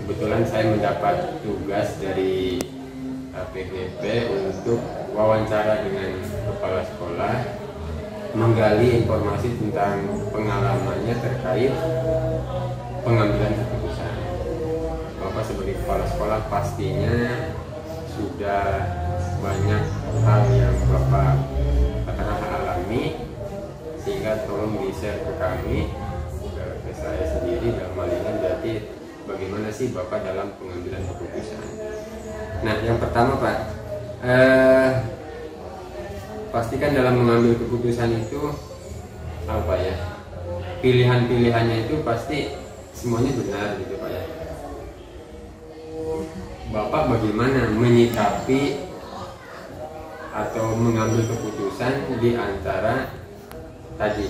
kebetulan saya mendapat tugas dari PGP untuk wawancara dengan kepala sekolah, menggali informasi tentang pengalamannya terkait pengambilan keputusan. Bapak sebagai kepala sekolah pastinya sudah banyak hal yang Bapak katakanlah alami, sehingga tolong di-share ke kami, ke saya sendiri dalam hal ini. Berarti bagaimana sih Bapak dalam pengambilan keputusan. Nah, yang pertama Pak, pastikan dalam mengambil keputusan itu apa ya, pilihan-pilihannya itu pasti semuanya benar gitu Pak ya. Bapak bagaimana menyikapi atau mengambil keputusan di antara tadi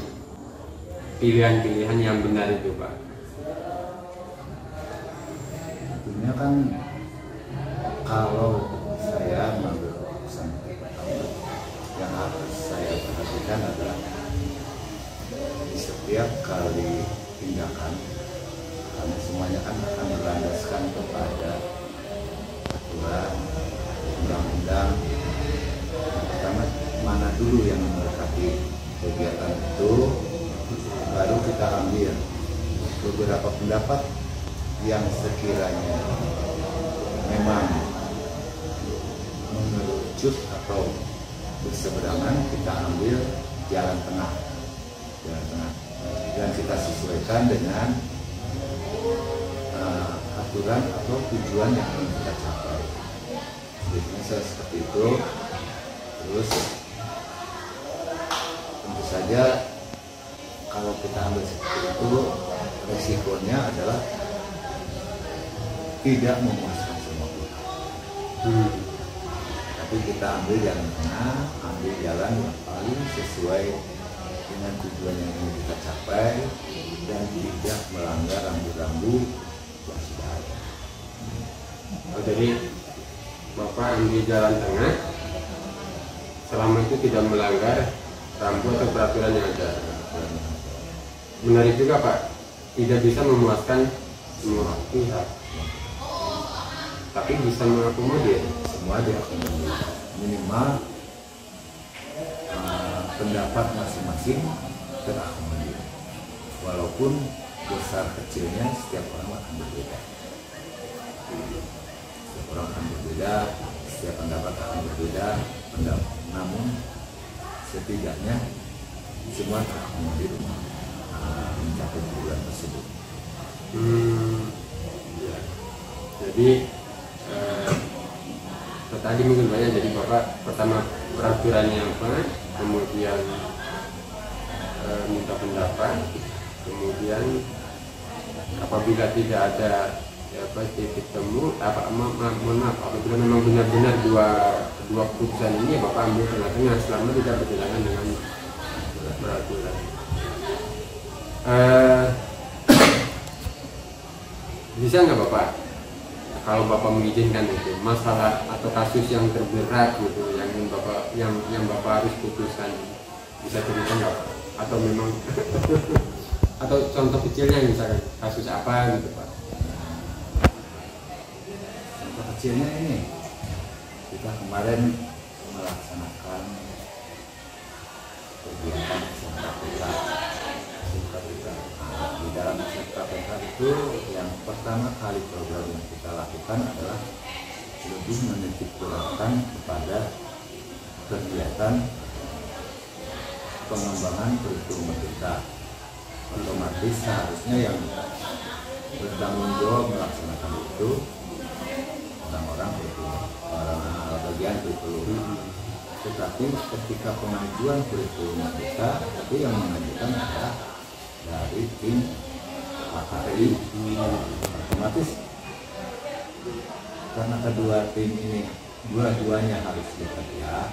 pilihan-pilihan yang benar itu Pak? Tentunya kan kalau saya mengambil keputusan pertama, yang harus saya perhatikan adalah di setiap kali tindakan, karena semuanya kan akan berlandaskan kepada aturan undang-undang. Pertama, mana dulu yang mendekati kegiatan itu, baru kita ambil beberapa pendapat yang sekiranya memang mengerucut atau berseberangan, kita ambil jalan tengah, dan kita sesuaikan dengan aturan atau tujuan yang ingin kita capai. Biasanya seperti itu. Terus tentu saja kalau kita ambil seperti itu, resikonya adalah tidak memuaskan semua pihak. Tapi kita ambil jalan tengah, ambil jalan yang paling sesuai dengan tujuan yang ingin kita capai dan tidak melanggar rambu-rambu yang sudah ada. Jadi Bapak ambil jalan tengah selama itu tidak melanggar rambu atau peraturan yang ada. Menarik juga Pak, tidak bisa memuaskan semua pihak, tapi bisa mengakomodir. Semua diakomodir, minimal pendapat masing-masing terakomodir, walaupun besar kecilnya setiap orang akan berbeda. Setiap orang akan berbeda, setiap pendapat akan berbeda, namun setidaknya semua terakomodir mencapai tujuan tersebut. Ya. Jadi tadi mungkin banyak. Jadi Bapak pertama peraturannya apa, kemudian minta pendapat, kemudian apabila tidak ada titik temu, mohon maaf, apabila memang benar-benar dua keputusan ini Bapak ambil tengah-tengah selama tidak bertentangan dengan peraturan. Bisa nggak Bapak, kalau Bapak mengizinkan itu, masalah atau kasus yang terberat gitu, yang Bapak harus putuskan, bisa cerita nggak? Atau memang atau contoh kecilnya misalkan kasus apa gitu Pak? Contoh kecilnya ini, kita kemarin melaksanakan kegiatan SMK. Di dalam SMK itu yang pertama kali program yang kita lakukan adalah lebih menitik beratkan kepada kegiatan pengembangan kurikulum merdeka. Otomatis seharusnya yang bertanggung jawab melaksanakan itu orang-orang bagian kurikulum. Tetapi ketika pengajuan kurikulum merdeka, itu yang mengajukan adalah dari tim KKI. Otomatis karena kedua tim ini dua-duanya harus bekerja,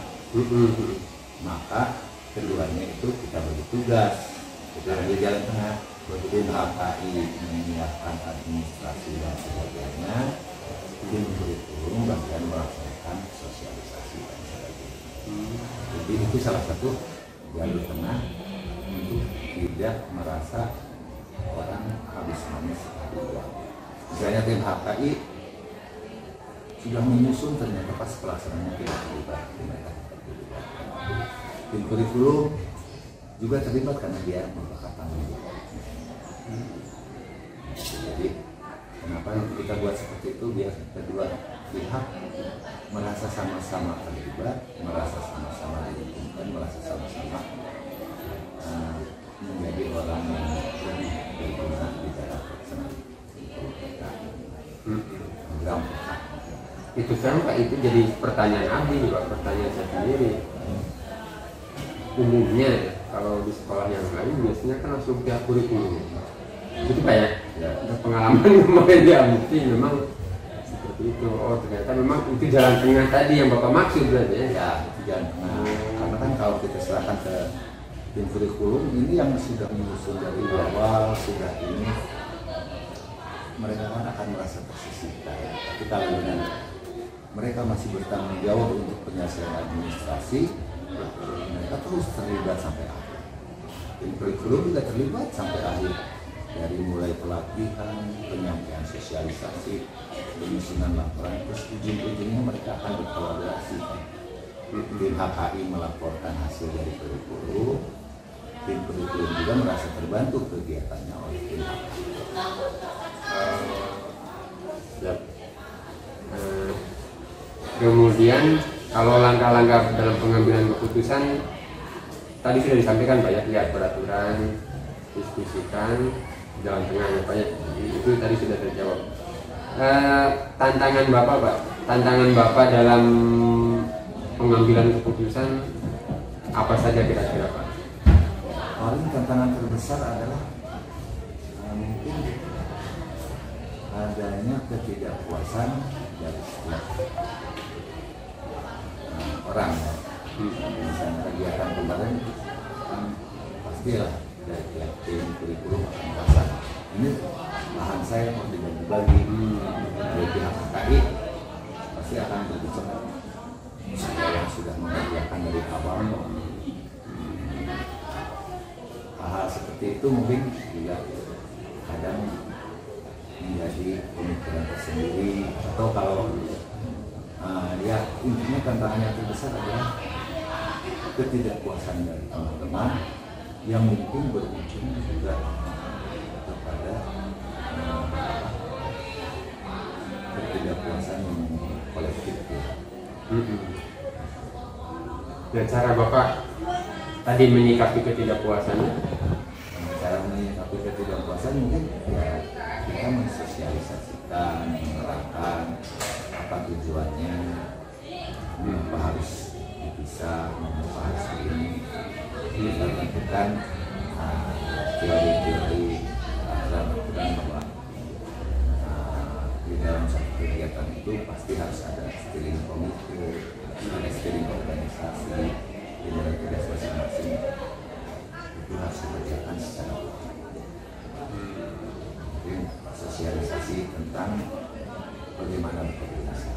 maka keduanya itu kita bagi tugas, kita ambil jalan tengah. Tim KKI menyiapkan administrasi dan sebagainya, tim kurikulum bagian melaksanakan sosialisasi dan sebagainya. Jadi itu salah satu jalur tengah untuk tidak merasa orang habis manis. misalnya tim HKI sudah menyusun, ternyata pas pelaksanaannya tidak terlibat, mereka terlibat. Tim kurikulum juga terlibat karena dia merupakan tanggung jawab. Jadi kenapa kita buat seperti itu, biar kedua pihak merasa sama-sama terlibat, merasa sama-sama diuntungkan, merasa sama-sama menjadi orang yang lebih berguna di dalam pelaksanaan program. Itu sekarang Pak, itu jadi pertanyaan Abi Pak, pertanyaan saya sendiri. Umumnya kalau di sekolah yang lain biasanya kan langsung pihak kurikulum. Itu Pak ya, pengalaman kemarin di Amiti memang seperti itu. Oh ternyata memang itu jalan tengah tadi yang Bapak maksud berarti ya? Ya, itu jalan tengah. Karena kan kalau kita serahkan ke tim kurikulum ini yang sudah menyusun dari awal, sudah ini, mereka kan akan merasa tersisihkan. Tapi kalau dengan mereka masih bertanggung jawab untuk penyelesaian administrasi, mereka terus terlibat sampai akhir. Tim kurikulum juga terlibat sampai akhir, dari mulai pelatihan, penyampaian sosialisasi, penyusunan laporan, terus ujung-ujungnya mereka akan berkolaborasi. Tim HKI melaporkan hasil dari kurikulum, tim kurikulum juga merasa terbantu kegiatannya oleh tim HKI. Kemudian kalau langkah-langkah dalam pengambilan keputusan tadi sudah disampaikan Pak ya, lihat peraturan, diskusikan, jalan tengahnya Pak ya, itu tadi sudah terjawab. Tantangan Bapak Pak, tantangan Bapak dalam pengambilan keputusan apa saja kira-kira Pak? Paling tantangan terbesar adalah mungkin adanya ketidakpuasan dari setiap orang ya. Misalnya kegiatan kemarin kan pastilah dari pihak tim kurikulum akan merasa ini lahan saya mau dibagi-bagi. Dari pihak HKI pasti akan berbicara saya yang sudah mengerjakan dari awal. Hal-hal seperti itu mungkin juga kadang menjadi pemikiran tersendiri, atau kalau ya intinya tantangan yang terbesar adalah ketidakpuasan dari teman-teman yang mungkin berujung juga kepada ketidakpuasan yang kolektif ya. Dan cara Bapak tadi menyikapi ketidakpuasan? Cara menyikapi ketidakpuasan mungkin ya kita mensosialisasikan, menerangkan apa tujuannya, mengapa harus dipisah, mengapa harus begini. Kita lakukan teori-teori aturan bahwa di dalam satu kegiatan itu pasti harus ada steering committee, ada steering organisasi, di dalam tugas masing-masing itu harus dikerjakan secara mungkin sosialisasi tentang bagaimana berkomunikasi.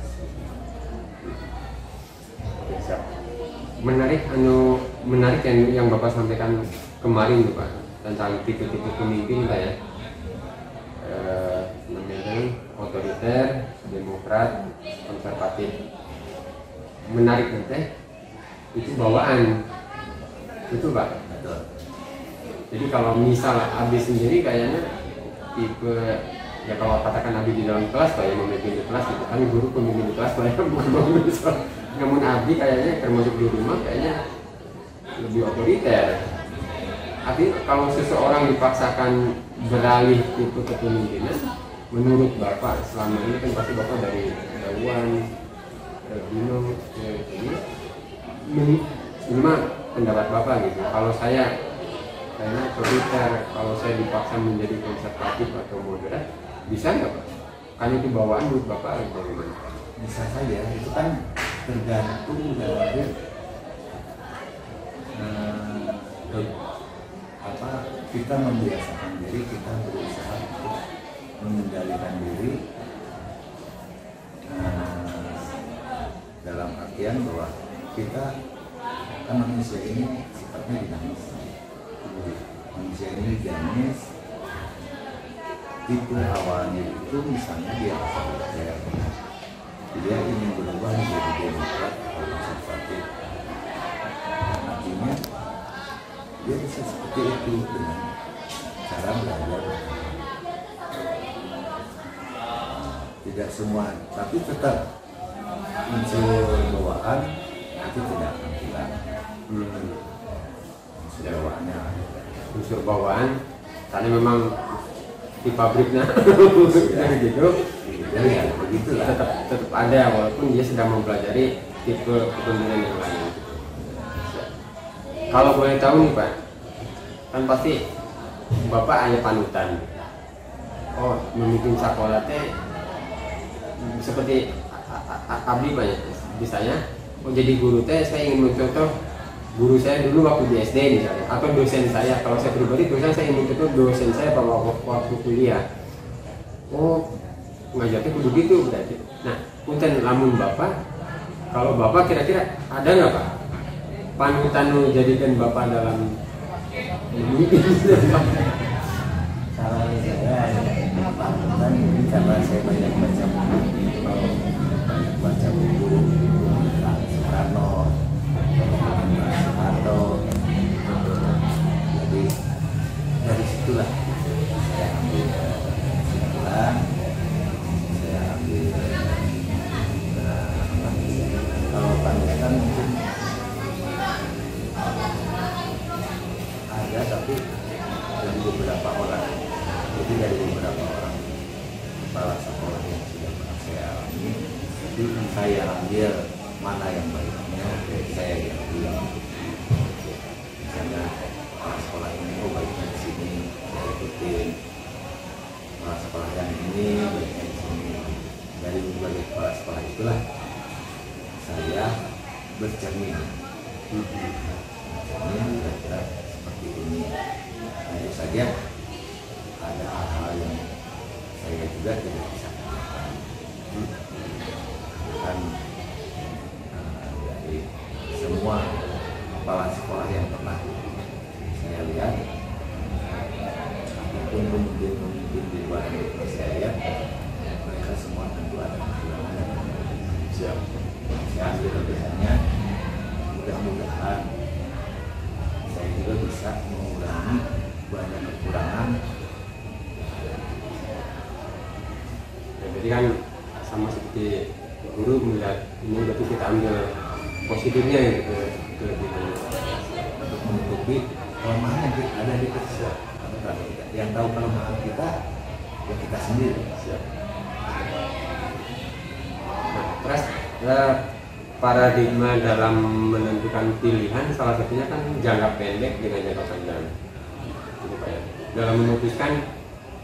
Menarik yang Bapak sampaikan kemarin Pak tentang tipe-tipe pemimpin Pak ya, otoriter, demokrat, konservatif. Menarik nanti itu bawaan itu Pak. Jadi kalau misal Abi sendiri kayaknya tipe ya, kalau katakan Abi di dalam kelas Pak ya, memimpin di kelas itu kan guru pemimpin di kelas Pak ya, namun Abi kayaknya termasuk di rumah kayaknya lebih otoriter. Tapi kalau seseorang dipaksakan beralih tipe kepemimpinan, menurut Bapak selama ini kan pasti Bapak dari jauhan bingung ini pendapat Bapak gitu. Kalau saya kayaknya otoriter, kalau saya dipaksa menjadi konservatif atau moderat, bisa nggak Pak? Kan itu bawaan menurut Bapak bagaimana? Bisa saja, itu kan tergantung dari kita membiasakan diri, kita berusaha untuk mengendalikan diri dalam artian bahwa kita kan manusia ini sifatnya dinamis. Manusia ini dinamis, tipe awalnya itu misalnya dia otoriter, dia ingin berubah menjadi demokrat atau konservatif, artinya dia bisa seperti itu dengan cara belajar. Tidak semua, tapi tetap unsur bawaan itu tidak akan hilang. Unsur bawaannya, unsur bawaan karena memang di pabriknya dari gitu ya begitulah. tetap ada walaupun dia sedang mempelajari tipe kepemimpinan yang lain. Kalau boleh tahu nih Pak, kan pasti Bapak ada panutan. Oh, memimpin sekolah teh seperti abdi Pak ya. Misalnya, oh jadi guru teh saya ingin mencontoh guru saya dulu waktu di SD misalnya, atau dosen saya. Kalau saya pribadi dosen saya ingin mencontoh dosen saya pada waktu kuliah. Oh, ngajarnya kudu gitu berarti. Nah, punten lamun Bapak, kalau Bapak kira-kira ada nggak Pak panutan jadikan Bapak dalam memimpin? Kalau saya panutan ini karena saya banyak baca buku Soekarno, jadi dari situlah saya ambil kesimpulan, saya ambil kalau panutan mungkin ada, tapi dari beberapa orang, jadi dari beberapa orang kepala sekolah yang sudah pernah saya alami, itu saya ambil mana yang baiknya, saya ambil. Misalnya kepala sekolah ini, oh baiknya di sini, saya ikutin. Kepala sekolah yang ini baiknya di sini. Dari berbagai kepala sekolah itulah saya bercermin. Ini kira-kira seperti ini. Tentu saja ada hal-hal yang saya juga tidak bisa katakan. Kan dari semua kepala sekolah yang pernah saya lihat, apapun pemimpin di luar yang saya lihat, mereka semua tentu ada kekurangan dan siap. Saya ambil kebiasaannya, mudah-mudahan saya juga bisa mengurangi banyak kekurangan. Ya, jadi kan sama seperti guru melihat ini berarti kita ambil positifnya gitu, kelebihannya Untuk menutupi kelemahan yang ada di kita. Yang tahu kelemahan kita ya kita sendiri. Nah, terus paradigma dalam menentukan pilihan salah satunya kan jangka pendek dengan jangka panjang. Gitu Pak ya. Dalam memutuskan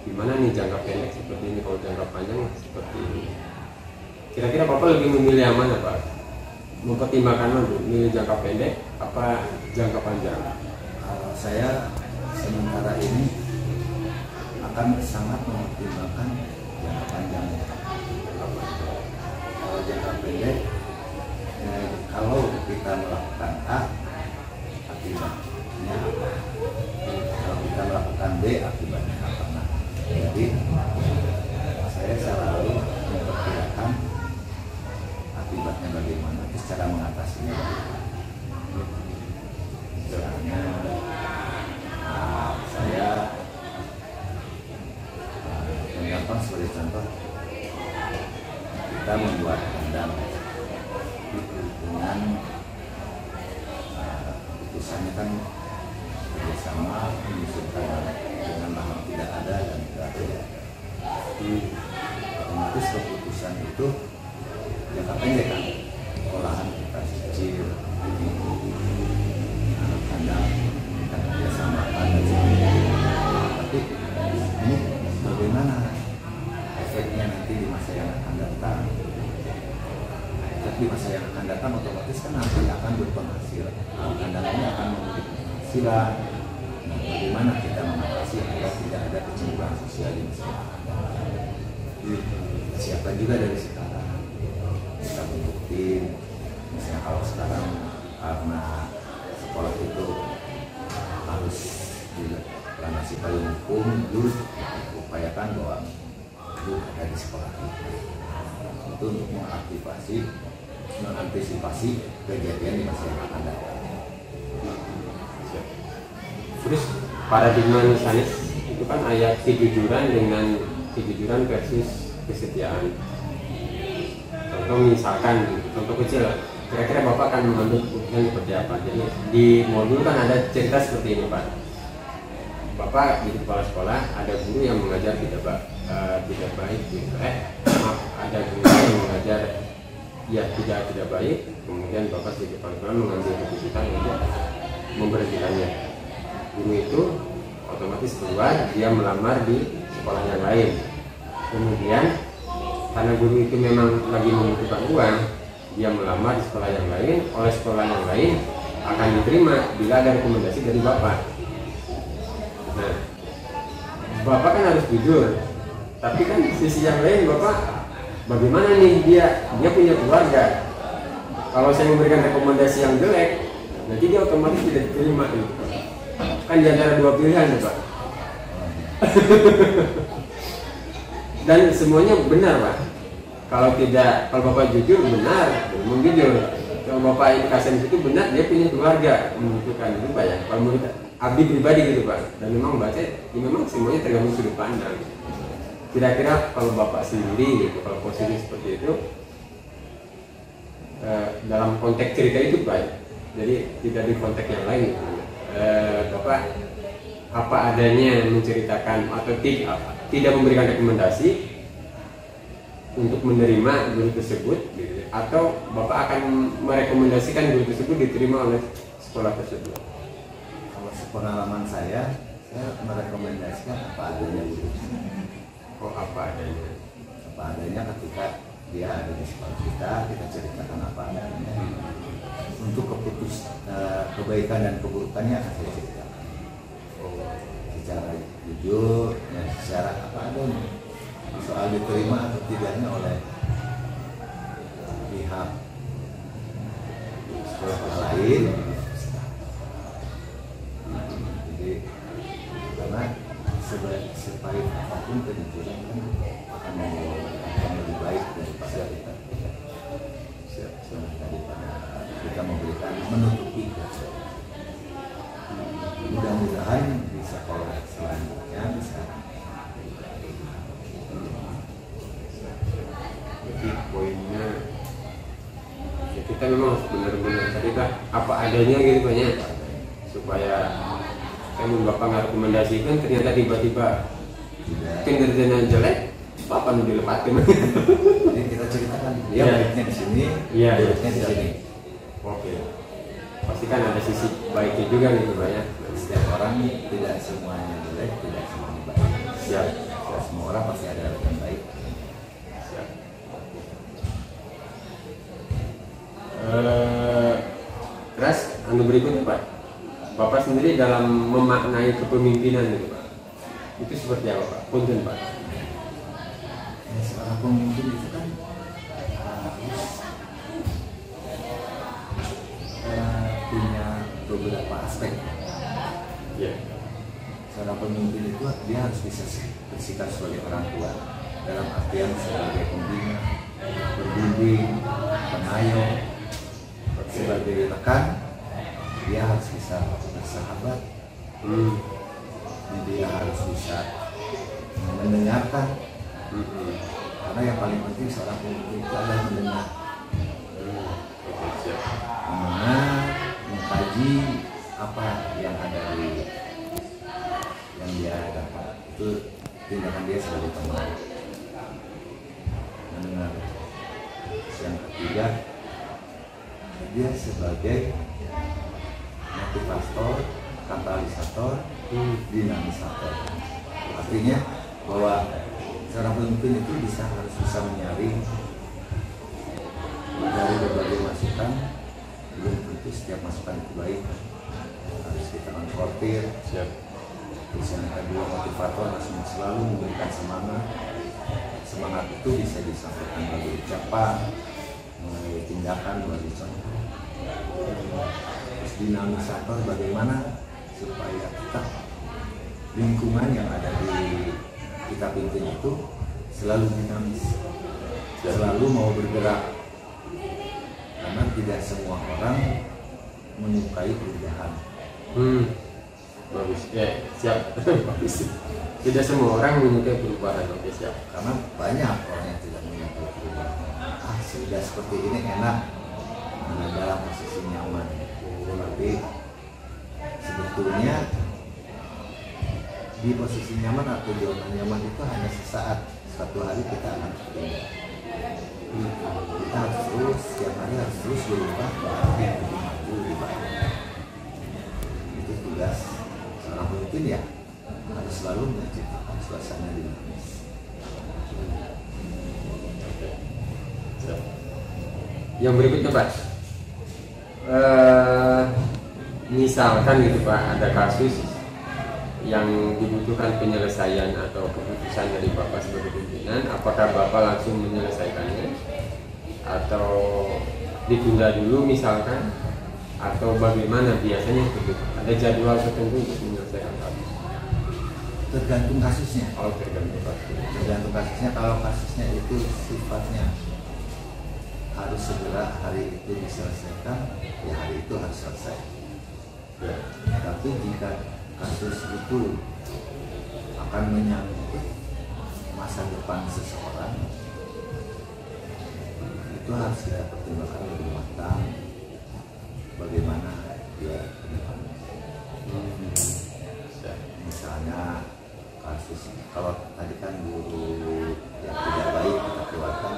gimana nih jangka pendek seperti ini, kalau jangka panjang seperti ini. Kira-kira Bapak lebih memilih yang mana Pak? Mempertimbangkan mana? Milih jangka pendek apa jangka panjang? Kalau saya sementara ini akan sangat mempertimbangkan jangka panjang. Kalau jangka pendek, kalau kita melakukan A, akibatnya apa? Kalau kita melakukan B, akibatnya apa? Nah, jadi saya selalu memperkirakan akibatnya bagaimana, terus cara mengatasinya bagaimana. Misalnya saya yang gampang sebagai contoh, kita membuat kandang dengan keputusannya kan kerjasama menyusunkan dengan lahan tidak ada dan tidak ada. Otomatis keputusan itu jangka pendek kan, olahan kita kecil, anak kandang kita kerjasama dan sebagainya. Tapi ini bagaimana efeknya nanti di masa yang akan datang? Efek di masa yang akan datang otomatis kan nanti akan berpenghasilan. Kandang ini akan memberi penghasilan. Nah, bagaimana kita mengatasi agar tidak ada kecemburuan sosial di masa yang akan datang? Siapa juga dari sekarang kita bentuk tim. Misalnya kalau sekarang karena sekolah itu harus dilanasi payung hukum, dulu upayakan bahwa itu ada di sekolah kita. Itu untuk mengantisipasi kejadian di masa yang akan datang. Terus paradigma Nusanis itu kan ayat kejujuran versus kesetiaan. Contoh misalkan, contoh kecil lah. Kira-kira Bapak akan mengambil keputusan seperti apa? Jadi di modul kan ada cerita seperti ini Pak. Bapak di kepala sekolah ada guru yang mengajar tidak baik, gitu. Ada guru yang mengajar ya tidak baik. Kemudian Bapak sebagai kepala sekolah mengambil keputusan untuk memberhentikannya. Guru itu otomatis keluar, dia melamar di sekolah yang lain. Kemudian karena guru itu memang lagi membutuhkan uang, dia melamar di sekolah yang lain. Oleh sekolah yang lain akan diterima bila ada rekomendasi dari Bapak. Nah, Bapak kan harus jujur, tapi kan di sisi yang lain Bapak bagaimana nih, dia punya keluarga. Kalau saya memberikan rekomendasi yang jelek, nanti dia otomatis tidak diterima gitu. Kan di antara dua pilihan Pak. Dan semuanya benar Pak. Kalau Bapak jujur benar, memang jujur. Kalau Bapak indikasi itu benar, dia punya keluarga membutuhkan itu Pak ya. Kalau menurut abdi pribadi gitu Pak. Dan memang baca, ya memang semuanya tergantung sudut pandang. Kira-kira kalau Bapak sendiri gitu, kalau posisi seperti itu, dalam konteks cerita itu Pak, jadi tidak di konteks yang lain gitu. Bapak apa adanya menceritakan atau tidak memberikan rekomendasi untuk menerima guru tersebut gitu. Atau Bapak akan merekomendasikan guru tersebut diterima oleh sekolah tersebut? Kalau sepengalaman saya merekomendasikan apa adanya guru. Oh, apa adanya ketika dia ada di sekolah kita ceritakan apa adanya. Untuk kebaikan dan keburukannya akan saya ceritakan. Secara jujur, ya, secara apa adanya. Soal diterima atau tidaknya oleh pihak sekolah lain. Jadi karena sebaik apapun kejujuran kan akan lebih baik daripada kita memberikan menutupi. Mudah-mudahan di sekolah selanjutnya bisa. Jadi poinnya ya kita memang harus benar-benar cerita apa adanya gitu banyak, supaya saya Bapak nggak rekomendasikan ternyata tiba-tiba kinerjanya jelek, Bapak mau dilepatin. Jadi kita ceritakan dia baiknya di sini, baiknya di sini. Oke. Pasti kan ada sisi baiknya juga gitu banyak. Setiap orang tidak semuanya jelek, tidak semuanya baik. Siap. Semua orang pasti ada yang baik. Siap. Terus berikutnya Pak, Bapak sendiri dalam memaknai kepemimpinan itu Pak, itu seperti apa Pak? Punten Pak. Ya, seorang pemimpin itu kan harus punya beberapa aspek. Ya. Seorang pemimpin itu dia harus bisa bersikap sebagai orang tua, dalam artian sebagai pembina, pembimbing, pengayom, sebagai rekan. Dia harus bisa bersahabat. Dia harus bisa mendengarkan. Karena yang paling penting seorang pemimpin itu adalah mendengar. Mendengar, mengkaji apa yang ada yang dia dapat. Itu tindakan dia sebagai teman. Mendengar. Yang ketiga, dia sebagai motivator, katalisator, dinamisator. Artinya bahwa seorang pemimpin itu harus bisa menyaring dari berbagai masukan. Belum tentu setiap masukan itu baik, harus kita konfrontir. Terus yang kedua, motivator harus selalu memberikan semangat. Semangat itu bisa disampaikan melalui ucapan, melalui tindakan, melalui contoh. Terus dinamisator, bagaimana supaya tetap lingkungan yang ada di kita pimpin itu selalu dinamis, selalu mau bergerak, karena tidak semua orang menyukai perubahan. Bagus ya, siap. Bagus. Tidak semua orang menyukai perubahan. Oke, siap. Karena banyak orang yang tidak menyukai perubahan. Sudah seperti ini enak, dalam posisi nyaman. Tapi sebetulnya di posisi nyaman atau zona nyaman itu hanya sesaat. Suatu hari kita akan berubah. Kita harus terus, setiap hari harus terus berubah, berarti lebih maju, lebih baik. Itu tugas seorang pemimpin ya, harus selalu menciptakan suasana dinamis. Yang berikutnya Pak, misalkan gitu Pak, ada kasus yang dibutuhkan penyelesaian atau keputusan dari Bapak sebagai pimpinan, apakah Bapak langsung menyelesaikannya atau ditunda dulu misalkan, atau bagaimana biasanya seperti itu? Ada jadwal tertentu untuk menyelesaikan kasus? Tergantung kasusnya. Oh, tergantung kasusnya. Tergantung kasusnya. Kalau kasusnya itu sifatnya harus segera hari itu diselesaikan, ya hari itu harus selesai. Ya. Tapi jika kasus itu akan menyangkut masa depan seseorang, itu harus kita pertimbangkan lebih matang bagaimana dia ke depannya. Misalnya kasus, kalau tadi kan guru yang tidak baik kita keluarkan,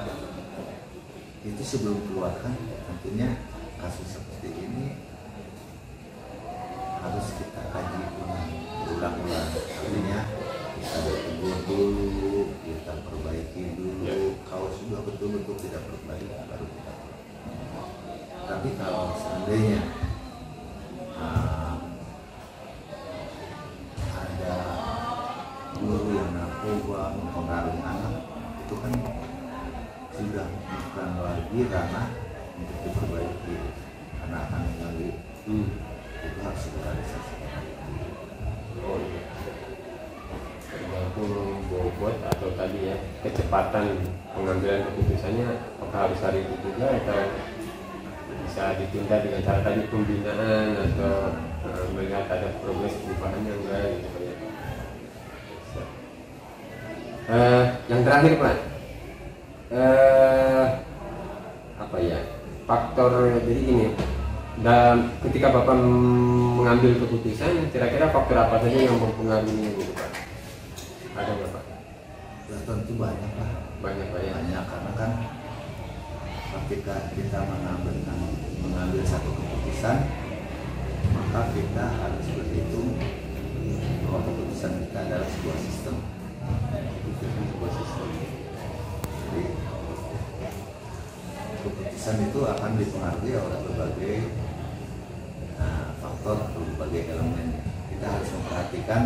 itu sebelum keluarkan tentunya kasus seperti ini harus kita kaji ulang-ulang. Artinya kita tegur dulu, kita perbaiki dulu. Kalau sudah betul-betul tidak perbaiki, baru kita. Tapi kalau seandainya ada guru yang narkoba mempengaruhi anak, itu kan sudah bukan lagi ranah untuk diperbaiki, karena akan mengganggu. Itu harus segera diselesaikan. Oh iya. Tergantung bobot atau tadi ya kecepatan pengambilan keputusannya, apakah harus hari itu juga atau bisa ditunda dengan cara tadi pembinaan atau melihat ada progres perubahannya enggak gitu ya. Yang terakhir Pak, apa ya, faktor jadi gini, dan ketika Bapak mengambil keputusan, kira-kira faktor apa saja yang mempengaruhi gitu Pak? Ada nggak Pak? Ya tentu banyak lah. Banyak Pak ya. Banyak, karena kan ketika kita mengambil satu keputusan, maka kita harus berhitung bahwa keputusan kita adalah sebuah sistem. Jadi keputusan itu akan dipengaruhi oleh berbagai faktor atau berbagai elemen. Kita harus memperhatikan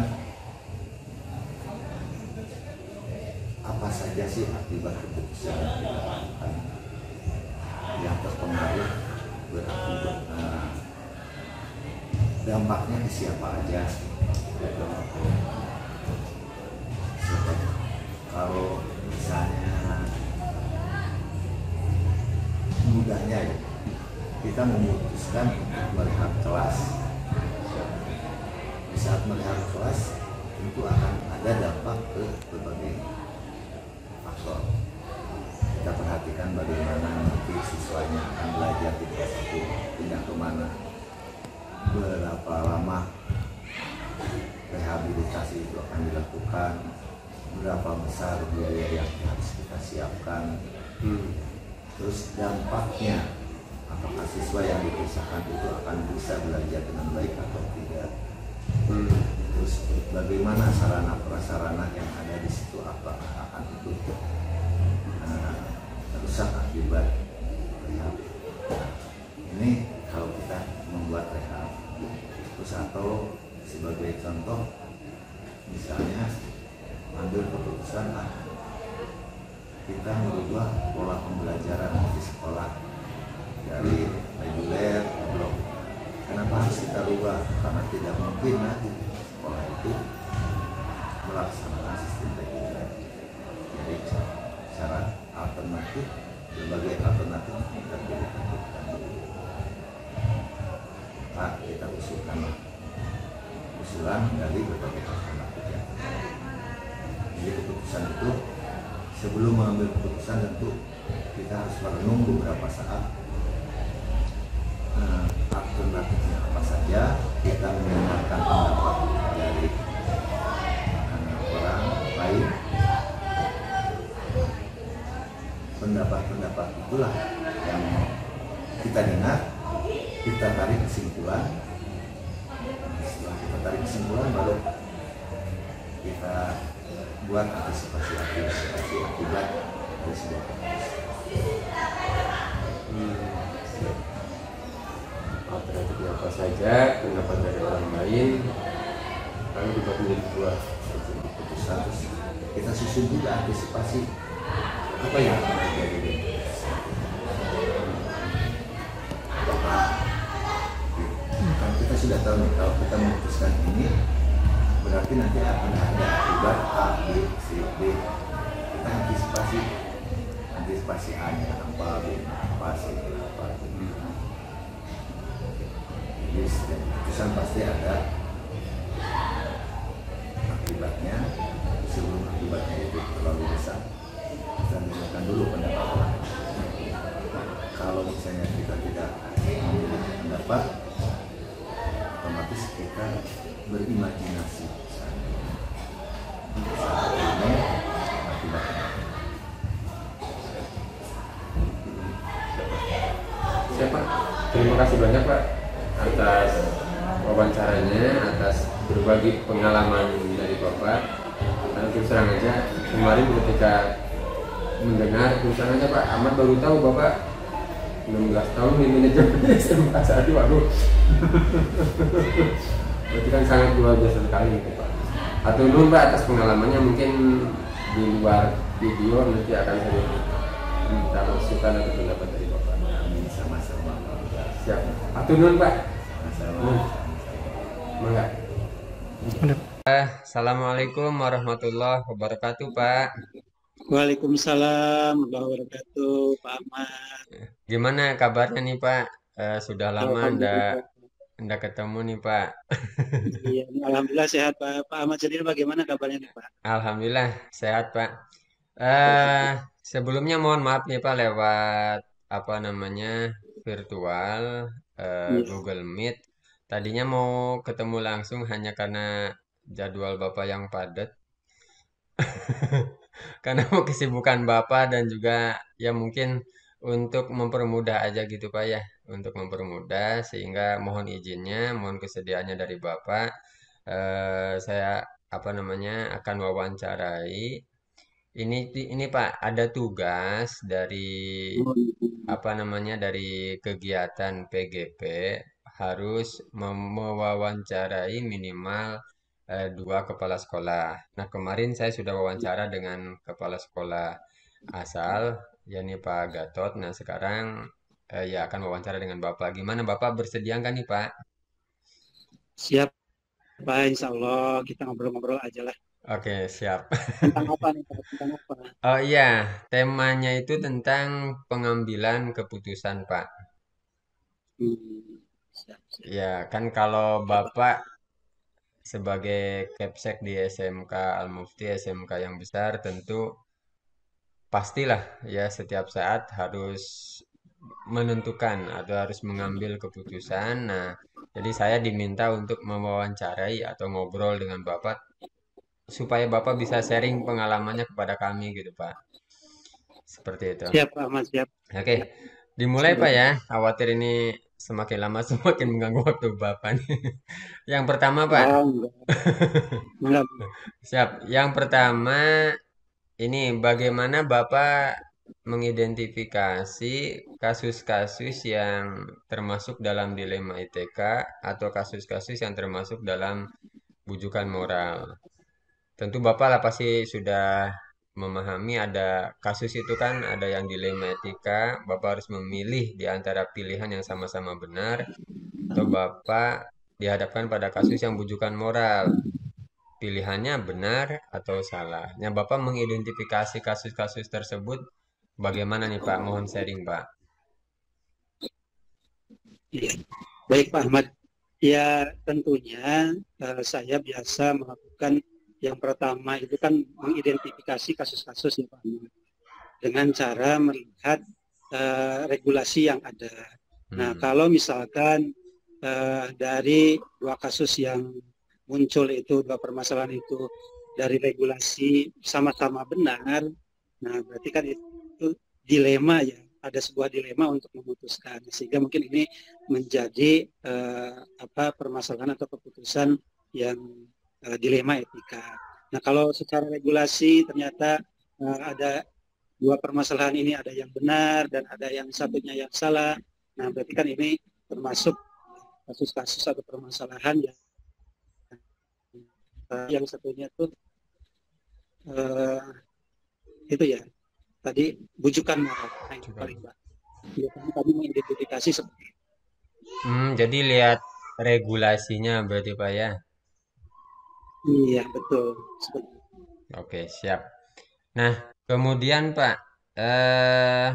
apa saja sih akibat keputusan yang kita lakukan yang terpengaruh, berakibat dampaknya ke siapa aja. Seperti kalau misalnya mudahnya ya, kita memutuskan untuk melihat kelas. Di saat melihat kelas tentu akan ada dampak ke berbagai faktor. Kita perhatikan bagaimana nanti siswanya akan belajar di kelas itu, pindah kemana, berapa lama rehabilitasi itu akan dilakukan, berapa besar biaya yang harus kita siapkan, terus dampaknya apakah siswa yang dipisahkan itu akan bisa belajar dengan baik atau tidak, terus bagaimana sarana prasarana yang ada di situ, apakah akan itu rusak akibat rehab. Ini kalau kita membuat rehab. Terus atau sebagai contoh, misalnya ambil keputusan kita merubah pola pembelajaran di sekolah dari reguler ke blok. Kenapa harus kita rubah? Karena tidak mungkin nanti sekolah itu melaksanakan sistem reguler. alternatif, berbagai alternatif kita pilihkan. Nah, kita usulkan usulan dari berbagai alternatif yang ada. Jadi keputusan itu, sebelum mengambil keputusan tentu kita harus merenung beberapa saat, alternatifnya apa saja, kita mendengarkan pendapat dari orang lain. Pendapat-pendapat itulah yang kita dengar, kita tarik kesimpulan. Setelah kita tarik kesimpulan, baru kita buat antisipasi akibat dari sebuah keputusan. Alternatifnya apa saja, pendapat dari orang lain, lalu dibuat menjadi sebuah Keputusan, terus kita susun juga antisipasi apa yang akan terjadi. Kan kita sudah tahu nih, kalau kita memutuskan ini berarti nanti akan ada akibat A, B, C, D. Kita antisipasi A nya apa, B nya apa, C nya apa. Jadi setiap keputusan pasti ada akibatnya. Sebelum akibatnya itu terlalu besar, kita dengarkan dulu pendapat orang. Kalau misalnya kita tidak memiliki pendapat, otomatis kita berimajinasi saat ini akibatnya. siapa? Terima kasih banyak Pak atas wawancaranya, atas berbagi pengalaman dari Bapak. Karena terus terang aja kemarin ketika mendengar terus terang aja Pak Ahmad baru tahu Bapak 16 tahun di manajemen SMK saat waduh. Berarti kan sangat luar biasa sekali gitu Pak. Atau dulu Pak atas pengalamannya, mungkin di luar video nanti akan saya minta masukan atau pendapat dari Bapak. Amin, sama-sama. Siap. Atau dulu Pak. Sama-sama. Mangga. Assalamualaikum warahmatullahi wabarakatuh Pak. Waalaikumsalam warahmatullahi wabarakatuh, Pak Ahmad. Gimana kabarnya nih Pak? Sudah lama Alhamdulillah. ndak ketemu nih Pak. Iya, alhamdulillah sehat Pak. Pak Ahmad sendiri bagaimana kabarnya nih Pak? Alhamdulillah sehat Pak. Eh Sebelumnya mohon maaf nih Pak lewat apa namanya virtual Iya. Google Meet. Tadinya mau ketemu langsung hanya karena jadwal Bapak yang padat. Karena mau kesibukan Bapak dan juga ya mungkin untuk mempermudah aja gitu Pak ya. Untuk mempermudah sehingga mohon izinnya, mohon kesediaannya dari Bapak. Saya apa namanya akan wawancarai. Ini Pak ada tugas dari apa namanya dari kegiatan PGP harus mewawancarai minimal dua kepala sekolah. Nah, kemarin saya sudah wawancara dengan kepala sekolah asal, yakni Pak Gatot. Nah, sekarang ya akan wawancara dengan Bapak. Gimana Bapak bersedia nggak nih Pak? Siap Pak, insya Allah kita ngobrol-ngobrol aja lah. Oke, siap. Tentang apa nih Pak? Tentang apa? Oh iya, temanya itu tentang pengambilan keputusan Pak. Siap, siap. Ya, kan kalau Ya, Pak. Bapak sebagai Kepsek di SMK Al-Mufti, SMK yang besar, tentu pastilah ya setiap saat harus menentukan atau harus mengambil keputusan. Nah, jadi saya diminta untuk mewawancarai atau ngobrol dengan Bapak supaya Bapak bisa sharing pengalamannya kepada kami gitu, Pak. Seperti itu. Siap Pak Ahmad, siap. Oke, dimulai Pak ya. Khawatir ini semakin lama semakin mengganggu waktu Bapak nih. Yang pertama, Pak. Oh, enggak. Enggak. Siap. Yang pertama, ini bagaimana Bapak mengidentifikasi kasus-kasus yang termasuk dalam dilema ITK atau kasus-kasus yang termasuk dalam bujukan moral. Tentu Bapak lah pasti sudah memahami ada kasus itu kan ada yang dilema etika, Bapak harus memilih di antara pilihan yang sama-sama benar atau Bapak dihadapkan pada kasus yang bujukan moral. Pilihannya benar atau salah. Nah, Bapak mengidentifikasi kasus-kasus tersebut Bagaimana nih Pak? Mohon sharing Pak. Iya. Baik Pak Ahmad. Ya tentunya saya biasa melakukan yang pertama itu kan mengidentifikasi kasus-kasus ya Pak Ahmad, dengan cara melihat regulasi yang ada. Nah kalau misalkan dari dua kasus yang muncul itu, dua permasalahan itu dari regulasi sama-sama benar, nah berarti kan itu dilema ya, ada sebuah dilema untuk memutuskan, sehingga mungkin ini menjadi permasalahan atau keputusan yang dilema etika. Nah kalau secara regulasi ternyata ada dua permasalahan ini, ada yang benar dan ada yang satunya yang salah, nah berarti kan ini termasuk kasus-kasus atau permasalahan yang satunya tuh itu ya tadi bujukan moral. Nah, itu paling Pak. Biasanya kami mengidentifikasi seperti itu. Jadi lihat regulasinya berarti Pak ya. Iya betul. Seperti itu. Oke, siap. Nah, kemudian Pak, eh,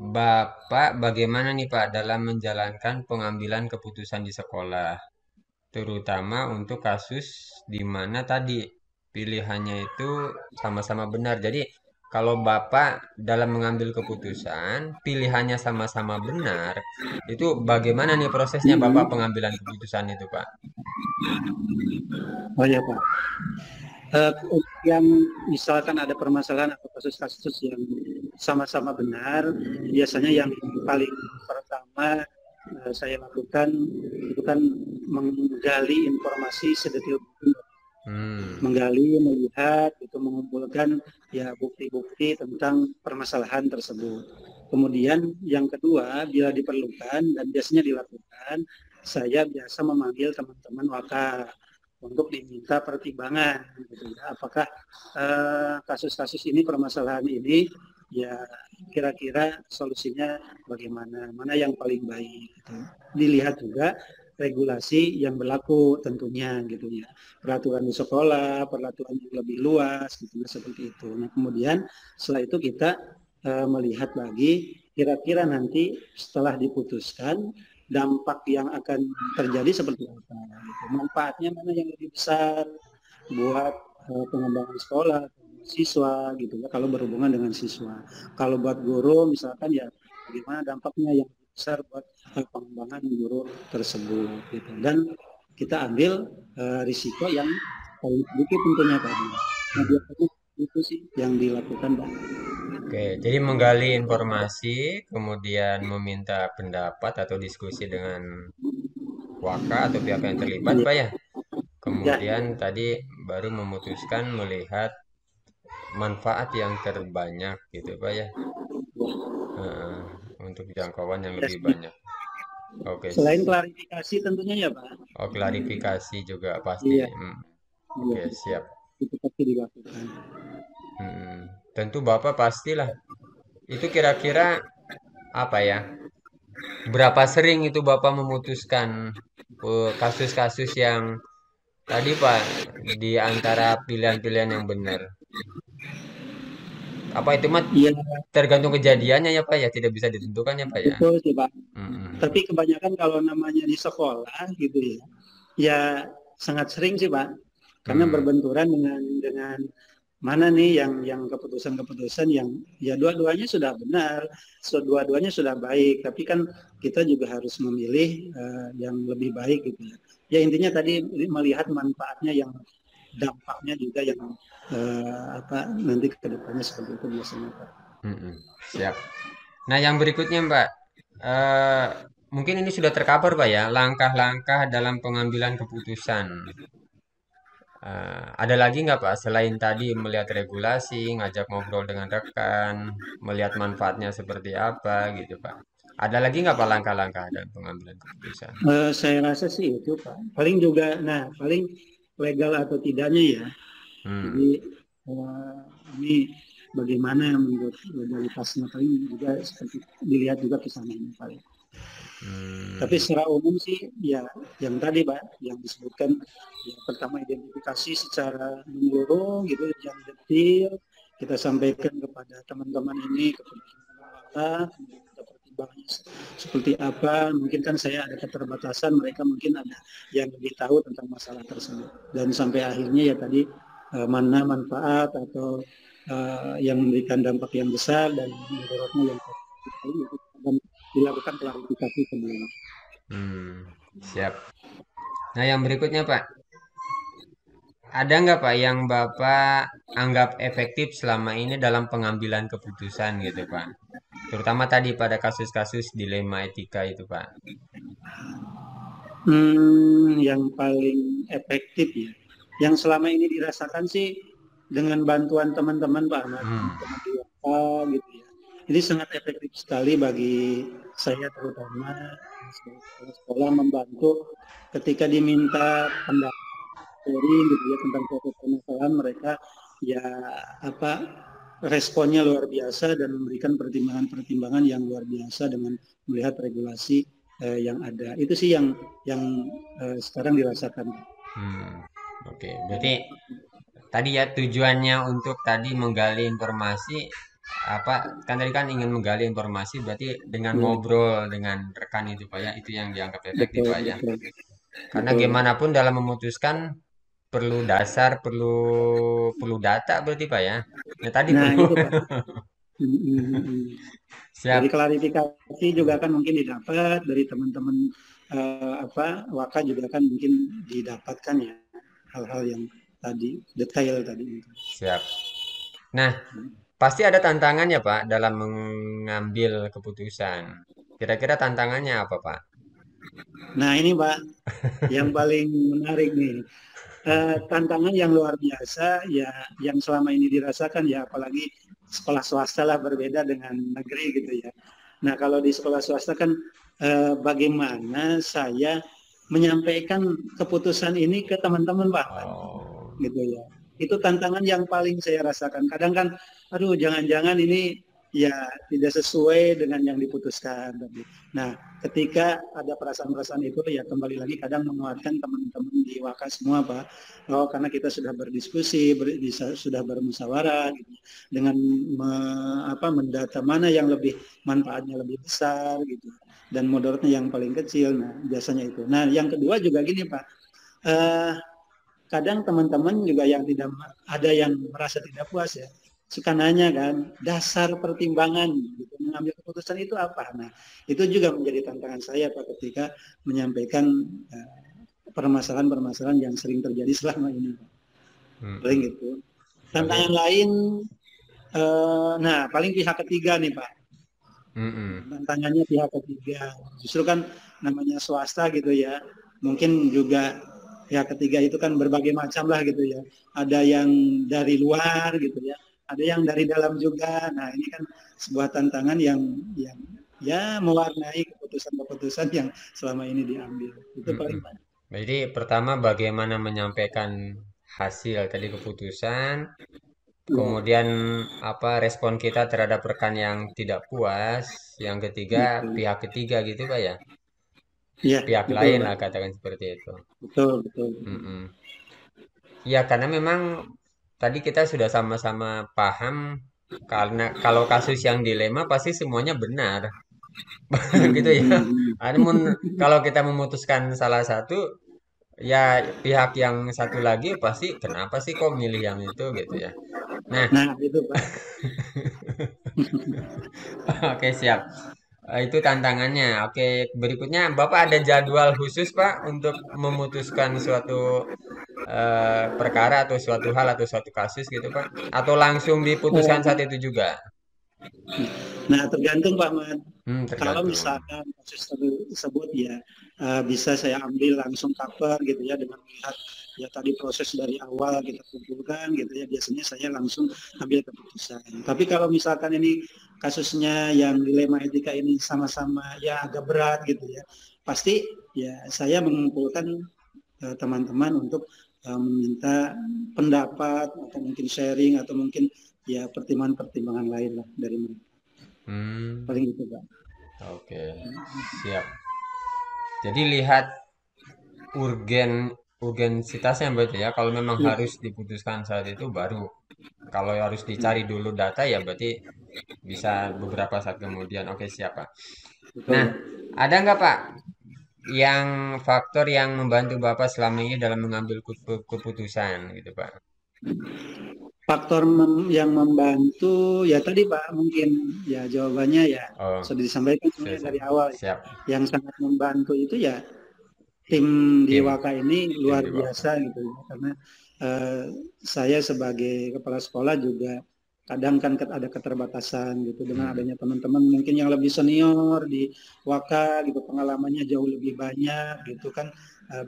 Bapak bagaimana nih Pak dalam menjalankan pengambilan keputusan di sekolah, terutama untuk kasus di mana tadi pilihannya itu sama-sama benar. Jadi, kalau Bapak dalam mengambil keputusan, pilihannya sama-sama benar, itu bagaimana nih prosesnya Bapak pengambilan keputusan itu, Pak? Oh ya Pak. Yang misalkan ada permasalahan atau kasus-kasus yang sama-sama benar, biasanya yang paling pertama saya lakukan itu kan menggali informasi sedetil mungkin, menggali, melihat, itu mengumpulkan ya bukti-bukti tentang permasalahan tersebut. Kemudian yang kedua, bila diperlukan dan biasanya dilakukan, saya biasa memanggil teman-teman waka untuk diminta pertimbangan, gitu ya. Apakah kasus-kasus ini, permasalahan ini, ya kira-kira solusinya bagaimana, mana yang paling baik. Gitu. Dilihat juga regulasi yang berlaku tentunya, gitu ya. Peraturan di sekolah, peraturan yang lebih luas, gitu ya, seperti itu. Nah kemudian setelah itu kita melihat lagi kira-kira nanti setelah diputuskan dampak yang akan terjadi seperti apa, gitu. Manfaatnya mana yang lebih besar buat pengembangan sekolah, siswa, gitu ya. Kalau berhubungan dengan siswa, kalau buat guru misalkan ya bagaimana dampaknya yang lebih besar buat pengembangan guru tersebut, gitu. Dan kita ambil risiko yang paling sedikit tentunya Pak. Nah biasanya itu sih yang dilakukan Pak. Oke, jadi menggali informasi, kemudian meminta pendapat atau diskusi dengan waka atau pihak yang terlibat, Pak ya. Kemudian Ya. tadi baru memutuskan melihat manfaat yang terbanyak gitu, Pak ya. Heeh, untuk jangkauan yang lebih banyak. Oke, Selain klarifikasi tentunya ya Pak. oh klarifikasi juga pasti. Iya, iya, Oke, siap. itu pasti dilakukan. Tentu Bapak pastilah. Itu kira-kira apa ya? Berapa sering itu Bapak memutuskan kasus-kasus yang tadi Pak di antara pilihan-pilihan yang benar? Apa itu mah Iya, tergantung kejadiannya ya Pak ya, tidak bisa ditentukan ya Pak ya. betul sih Pak. Mm-mm. Tapi kebanyakan kalau namanya di sekolah gitu ya, ya sangat sering sih Pak. Karena Hmm. berbenturan dengan mana nih yang keputusan-keputusan yang ya dua-duanya sudah benar, dua-duanya sudah baik, tapi kan kita juga harus memilih yang lebih baik gitu ya. Ya intinya tadi melihat manfaatnya, yang dampaknya juga yang nanti ke depannya seperti itu biasanya Pak. Mm-mm. Siap. Nah, yang berikutnya Mbak, eh, mungkin ini sudah tercover Pak ya, langkah-langkah dalam pengambilan keputusan. Ada lagi nggak Pak, selain tadi melihat regulasi, ngajak ngobrol dengan rekan, melihat manfaatnya seperti apa gitu Pak. Ada lagi nggak Pak langkah-langkah dalam pengambilan keputusan? Saya rasa sih itu Pak. Paling juga, nah paling legal atau tidaknya ya. Hmm. Jadi ini bagaimana menurut legalitasnya, paling juga seperti dilihat juga kesananya paling. Tapi secara umum sih ya yang tadi Pak, yang disebutkan ya, pertama identifikasi secara menyeluruh gitu, yang detail, kita sampaikan kepada teman-teman ini, kepada kita, kita pertimbangannya seperti apa. Mungkin kan saya ada keterbatasan, mereka mungkin ada yang lebih tahu tentang masalah tersebut. Dan sampai akhirnya ya tadi mana manfaat atau yang memberikan dampak yang besar dan mudaratnya yang dan dilakukan klarifikasi kembali. Siap. Nah, yang berikutnya Pak, ada nggak Pak yang Bapak anggap efektif selama ini dalam pengambilan keputusan gitu Pak? Terutama tadi pada kasus-kasus dilema etika itu Pak. Yang paling efektif ya, yang selama ini dirasakan sih dengan bantuan teman-teman Pak Ahmad, teman-teman di WA gitu ya. Ini sangat efektif sekali bagi saya terutama sekolah membantu ketika diminta pendapat gitu ya tentang suatu permasalahan, mereka ya apa responnya luar biasa dan memberikan pertimbangan-pertimbangan yang luar biasa dengan melihat regulasi yang ada. Itu sih yang sekarang dirasakan. Oke, berarti tadi ya tujuannya untuk tadi menggali informasi apa kan tadi kan ingin menggali informasi berarti dengan ngobrol dengan rekan itu Pak ya, itu yang dianggap efektif Pak ya. Karena gimana pun dalam memutuskan perlu dasar, perlu data berarti Pak ya. Ya tadi Nah, perlu. itu Pak. Dari Siap. klarifikasi juga kan mungkin didapat dari teman-teman Waka juga kan mungkin didapatkan ya hal-hal yang tadi detail tadi. Siap. Nah, pasti ada tantangannya Pak dalam mengambil keputusan. Kira-kira tantangannya apa Pak? Nah ini Pak, yang paling menarik nih. Tantangan yang luar biasa ya yang selama ini dirasakan ya apalagi sekolah swasta lah berbeda dengan negeri gitu ya. Nah kalau di sekolah swasta kan bagaimana saya menyampaikan keputusan ini ke teman-teman Pak, gitu ya. Itu tantangan yang paling saya rasakan. Kadang kan, aduh jangan-jangan ini ya tidak sesuai dengan yang diputuskan. Nah, ketika ada perasaan-perasaan itu ya kembali lagi kadang menguatkan teman-teman di Waka semua Pak. Oh, karena kita sudah berdiskusi, sudah bermusyawarah gitu, dengan mendata mana yang lebih manfaatnya lebih besar gitu dan mudaratnya yang paling kecil. Nah, biasanya itu. Nah, yang kedua juga gini Pak. Kadang teman-teman juga yang tidak ada yang merasa tidak puas ya suka nanya kan dasar pertimbangan gitu, mengambil keputusan itu apa. Nah itu juga menjadi tantangan saya Pak ketika menyampaikan permasalahan-permasalahan yang sering terjadi selama ini paling gitu. Tantangan lain nah paling pihak ketiga nih Pak. Tantangannya pihak ketiga justru kan namanya swasta gitu ya, mungkin juga pihak ketiga itu kan berbagai macam lah gitu ya, ada yang dari luar gitu ya, ada yang dari dalam juga. Nah ini kan sebuah tantangan yang ya mewarnai keputusan-keputusan yang selama ini diambil. Itu paling banyak. Jadi pertama bagaimana menyampaikan hasil tadi keputusan, kemudian apa respon kita terhadap rekan yang tidak puas, yang ketiga pihak ketiga gitu Pak ya. Ya, Pihak betul, lain Pak. lah katakan seperti itu. Betul. Ya karena memang tadi kita sudah sama-sama paham karena kalau kasus yang dilema pasti semuanya benar. Gitu ya. Namun kalau kita memutuskan salah satu, ya pihak yang satu lagi pasti kenapa sih kok milih yang itu gitu ya. Nah, Nah, itu Pak. oke siap. Itu tantangannya. Oke, berikutnya Bapak ada jadwal khusus Pak untuk memutuskan suatu perkara atau suatu hal atau suatu kasus gitu Pak? Atau langsung diputuskan saat itu juga? Nah, tergantung Pak Mat. Kalau Tergantung. misalkan kasus tersebut ya bisa saya ambil langsung cover gitu ya dengan melihat ya tadi proses dari awal kita kumpulkan gitu ya, biasanya saya langsung ambil keputusan. Tapi kalau misalkan ini kasusnya yang dilema etika ini sama-sama ya agak berat gitu ya, pasti ya saya mengumpulkan teman-teman untuk meminta pendapat atau mungkin sharing atau mungkin ya pertimbangan-pertimbangan lain lah dari mereka. Paling itu Pak. Oke, siap. Jadi lihat urgen urgensitasnya berarti ya. Kalau memang Ya, harus diputuskan saat itu baru. Kalau harus dicari dulu data ya berarti bisa beberapa saat kemudian. Oke, siapa? betul Nah, Pak. ada nggak Pak yang faktor yang membantu Bapak selama ini dalam mengambil keputusan gitu Pak? Faktor yang membantu ya tadi Pak, mungkin ya jawabannya ya Oh, sudah disampaikan sebenarnya selesai. dari awal ya. Siap. Yang sangat membantu itu ya tim di Tim, Waka ini tim luar di Bapak. biasa gitu ya. Karena eh, saya sebagai kepala sekolah juga kadang kan ada keterbatasan gitu dengan Hmm. adanya teman-teman mungkin yang lebih senior di Waka gitu, pengalamannya jauh lebih banyak gitu kan,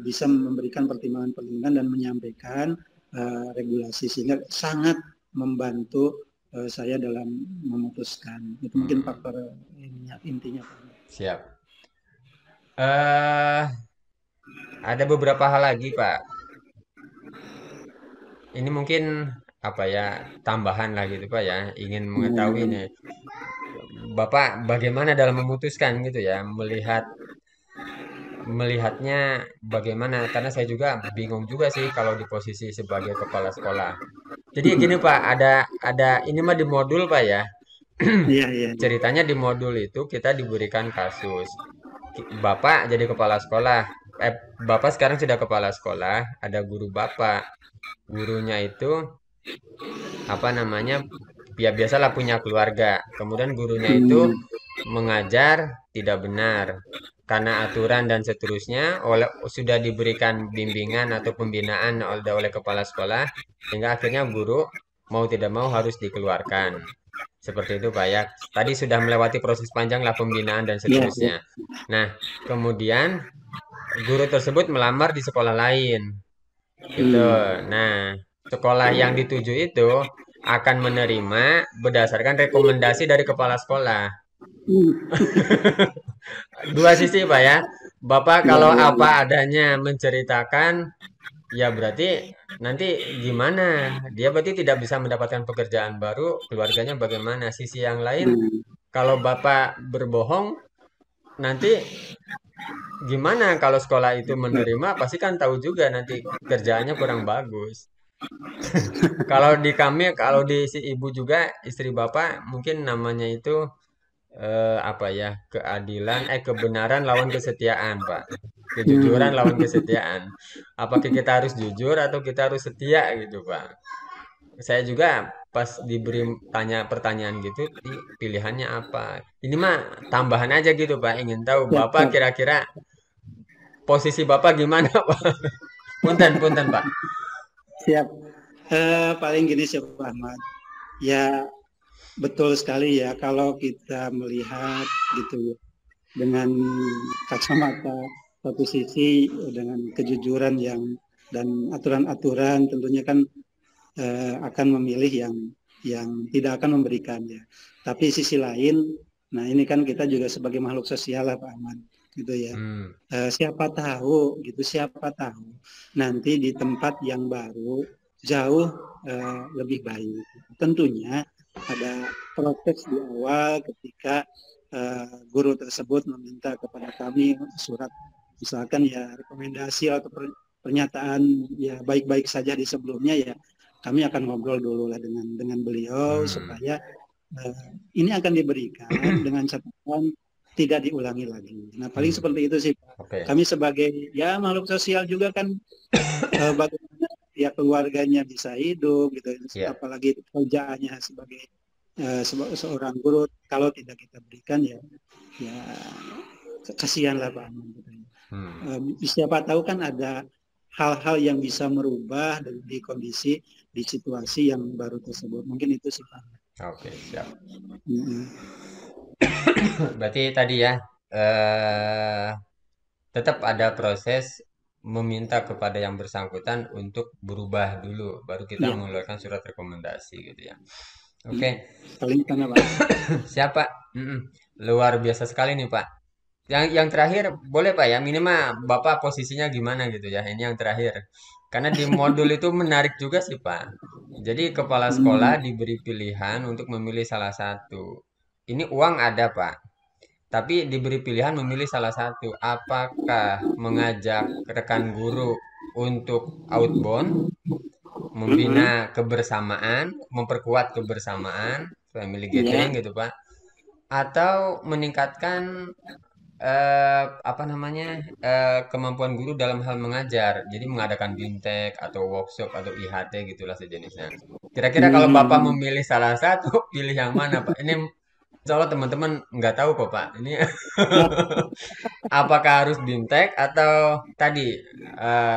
bisa memberikan pertimbangan-pertimbangan dan menyampaikan regulasi sehingga sangat membantu saya dalam memutuskan. Itu mungkin Hmm. faktor intinya. Siap. eh ada beberapa hal lagi Pak. Ini mungkin apa ya tambahan lah gitu Pak ya. Ingin mengetahui nih Bapak bagaimana dalam memutuskan gitu ya melihatnya bagaimana karena saya juga bingung juga sih kalau di posisi sebagai kepala sekolah. Jadi gini Pak, ada ini mah di modul Pak ya. Iya, iya, iya. Ceritanya di modul itu kita diberikan kasus. Bapak jadi kepala sekolah. Eh, Bapak sekarang sudah kepala sekolah, ada guru Bapak. Gurunya itu apa namanya? Ya biasalah punya keluarga. Kemudian gurunya itu Hmm, mengajar tidak benar karena aturan dan seterusnya sudah diberikan bimbingan atau pembinaan oleh kepala sekolah sehingga akhirnya guru mau tidak mau harus dikeluarkan. Seperti itu Pak ya. Tadi sudah melewati proses panjang lah pembinaan dan iya, iya. seterusnya. Nah, kemudian guru tersebut melamar di sekolah lain. Gitu. Hmm. Nah, sekolah yang dituju itu akan menerima berdasarkan rekomendasi dari kepala sekolah. Hmm. Dua sisi Pak ya. Bapak Iya, kalau iya, apa iya. adanya menceritakan, ya berarti nanti gimana? Dia berarti tidak bisa mendapatkan pekerjaan baru, keluarganya bagaimana? Sisi yang lain, Hmm. kalau Bapak berbohong, nanti gimana kalau sekolah itu menerima? Pasti kan tahu juga nanti kerjaannya kurang bagus. Kalau di kami, kalau di si ibu juga, istri Bapak, mungkin namanya itu apa ya kebenaran lawan kesetiaan Pak, kejujuran Hmm. lawan kesetiaan, apakah kita harus jujur atau kita harus setia gitu Pak. Saya juga pas diberi tanya pertanyaan gitu pilihannya apa, ini mah tambahan aja gitu Pak, ingin tahu Siap, Bapak siap, kira-kira posisi Bapak gimana Pak. Punten punten Pak. siap. Paling gini sih Pak Ahmad. Ya betul sekali ya kalau kita melihat gitu ya, dengan kacamata satu sisi dengan kejujuran dan aturan-aturan tentunya kan akan memilih yang tidak akan memberikan ya. Tapi sisi lain, nah ini kan kita juga sebagai makhluk sosial lah Pak Ahmad, gitu ya. Hmm. Siapa tahu gitu, siapa tahu nanti di tempat yang baru jauh lebih baik. Tentunya ada proses di awal ketika guru tersebut meminta kepada kami surat misalkan ya rekomendasi atau pernyataan ya baik-baik saja di sebelumnya ya kami akan ngobrol dulu lah dengan beliau Hmm. supaya ini akan diberikan dengan catatan tidak diulangi lagi. Nah paling Hmm. seperti itu sih Pak. Oke. Kami sebagai ya makhluk sosial juga kan bagaimana ya keluarganya bisa hidup gitu, Ya. apalagi kerjaannya sebagai seorang guru kalau tidak kita berikan ya kasihan lah Pak. Hmm. Siapa tahu kan ada hal-hal yang bisa merubah di kondisi di situasi yang baru tersebut. Mungkin itu sih Pak. Oke, siap. Mm-mm. Berarti tadi ya eh tetap ada proses meminta kepada yang bersangkutan untuk berubah dulu, baru kita Iya, mengeluarkan surat rekomendasi gitu ya. Oke, mm. Paling karena Pak. siapa? Luar biasa sekali nih Pak. Yang terakhir boleh Pak ya, minimal Bapak posisinya gimana gitu ya. Ini yang terakhir. Karena di modul itu menarik juga sih Pak. Jadi kepala sekolah Mm. diberi pilihan untuk memilih salah satu. Ini uang ada Pak. Tapi diberi pilihan memilih salah satu. Apakah mengajak rekan guru untuk outbound, membina kebersamaan, memperkuat kebersamaan, family gathering gitu Pak, atau meningkatkan kemampuan guru dalam hal mengajar, jadi mengadakan BIMTEK atau workshop atau IHT gitulah sejenisnya. Kira-kira kalau Bapak memilih salah satu, pilih yang mana Pak? Ini insya Allah teman-teman nggak tahu kok Pak. Ini apakah harus BIMTEK atau tadi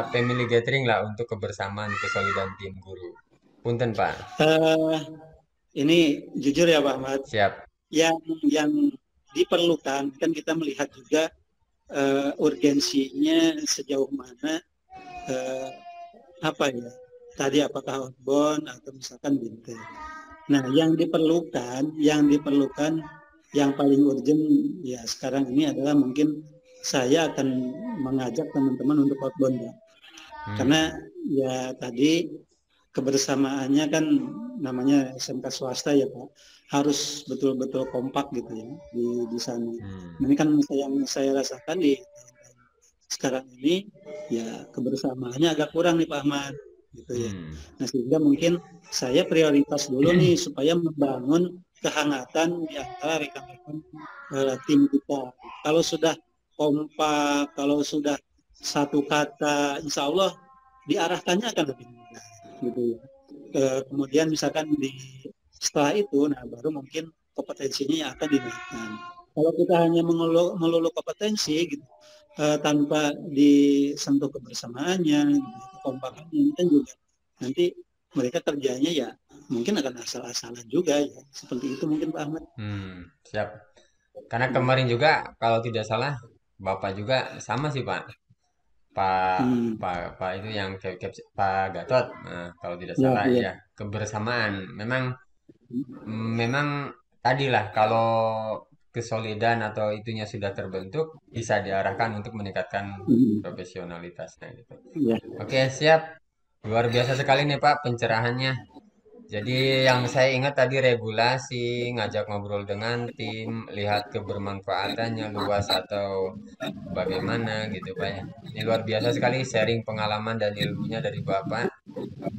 family gathering lah untuk kebersamaan kesolidan tim guru. Punten Pak. Ini jujur ya Pak Ahmad. Siap. Yang diperlukan kan kita melihat juga urgensinya sejauh mana tadi apakah outbound atau misalkan BIMTEK. Nah, yang diperlukan yang paling urgent ya sekarang ini adalah mungkin saya akan mengajak teman-teman untuk outbound ya. Karena ya tadi kebersamaannya kan namanya SMK swasta ya Pak, harus betul-betul kompak gitu ya di sana. Ini kan yang saya rasakan di sekarang ini ya kebersamaannya agak kurang nih Pak Ahmad gitu ya. Nah sehingga mungkin saya prioritas dulu nih supaya membangun kehangatan di antara rekan-rekan tim kita. Kalau sudah kompak, kalau sudah satu kata, insya Allah diarahkannya akan lebih mudah gitu ya. Kemudian misalkan setelah itu, nah baru mungkin kompetensinya yang akan dinaikkan. Kalau kita hanya melulu kompetensi gitu, tanpa disentuh kebersamaannya, kekompakannya, kan juga nanti mereka kerjanya ya mungkin akan asal-asalan juga ya. Seperti itu mungkin Pak Ahmad. Siap. Karena kemarin juga kalau tidak salah Bapak juga sama sih Pak. Pak itu yang Pak Gatot. Nah, kalau tidak salah ya kebersamaan. Memang tadilah kalau kesolidan atau itunya sudah terbentuk bisa diarahkan untuk meningkatkan profesionalitasnya gitu. Oke, siap. Luar biasa sekali nih Pak pencerahannya. Jadi yang saya ingat tadi regulasi, ngajak ngobrol dengan tim, lihat kebermanfaatannya luas atau bagaimana gitu Pak ya. Ini luar biasa sekali sharing pengalaman dan ilmunya dari Bapak.